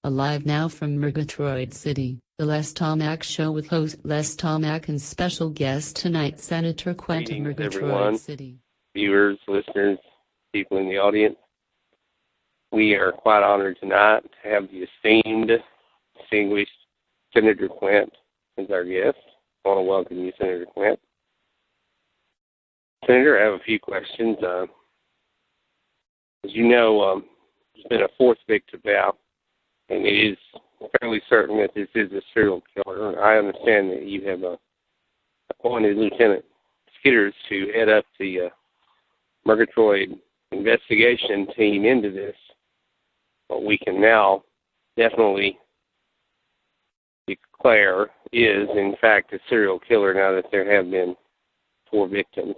Alive now from MERGATROID City, the Les Tomac Show with host Les Tomac and special guest tonight Senator Quent of Greetings, MERGATROID everyone. City. Viewers, listeners, people in the audience. We are quite honored tonight to have the esteemed, distinguished Senator Quent as our guest. I want to welcome you, Senator Quent. Senator, I have a few questions. As you know, there's been a fourth victim now, and it is fairly certain that this is a serial killer. I understand that you have appointed Lieutenant Skitters to head up the MERGATROID investigation team into this. What we can now definitely declare is, in fact, a serial killer now that there have been 4 victims.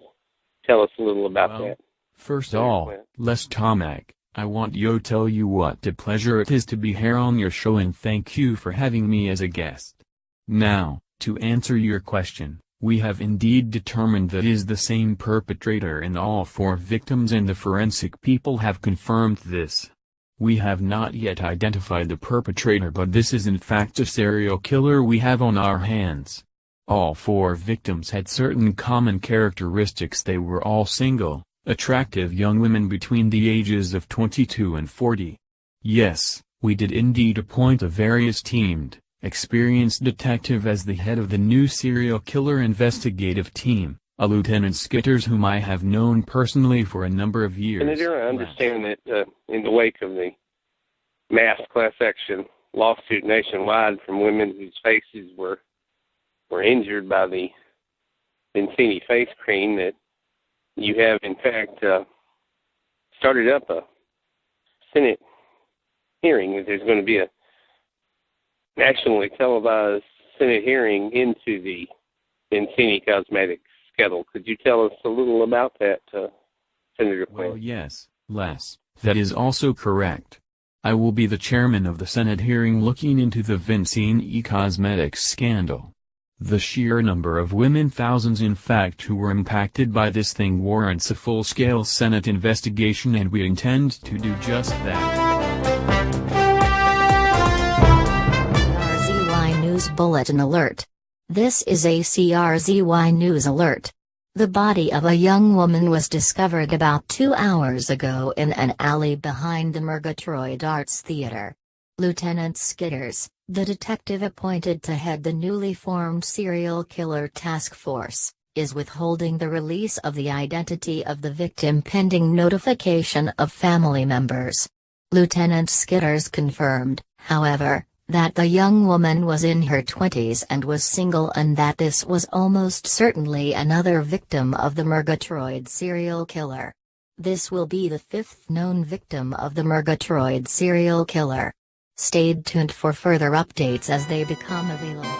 Tell us a little about that. First all, Les Tomac, I want to tell you what a pleasure it is to be here on your show and thank you for having me as a guest. Now, to answer your question, we have indeed determined that is the same perpetrator in all 4 victims and the forensic people have confirmed this. We have not yet identified the perpetrator, but this is in fact a serial killer we have on our hands. All 4 victims had certain common characteristics. They were all single, attractive young women between the ages of 22 and 40. Yes, we did indeed appoint a very esteemed, experienced detective as the head of the new serial killer investigative team, a Lieutenant Skitters whom I have known personally for a number of years. Senator, I understand that in the wake of the mass class action lawsuit nationwide from women whose faces were injured by the Vincini face cream, that you have, in fact, started up a Senate hearing, that there's going to be a nationally televised Senate hearing into the Vincini Cosmetics scandal. Could you tell us a little about that, Senator Quinn? Well, yes, Les, that is also correct. I will be the chairman of the Senate hearing looking into the Vincini Cosmetics scandal. The sheer number of women, thousands in fact, who were impacted by this thing warrants a full-scale Senate investigation, and we intend to do just that. CRZY News Bulletin Alert. This is a CRZY News Alert. The body of a young woman was discovered about 2 hours ago in an alley behind the MERGATROID Arts Theater. Lieutenant Skitters, the detective appointed to head the newly formed serial killer task force, is withholding the release of the identity of the victim pending notification of family members. Lieutenant Skitters confirmed, however, that the young woman was in her 20s and was single, and that this was almost certainly another victim of the MERGATROID serial killer. This will be the 5th known victim of the MERGATROID serial killer. Stay tuned for further updates as they become available.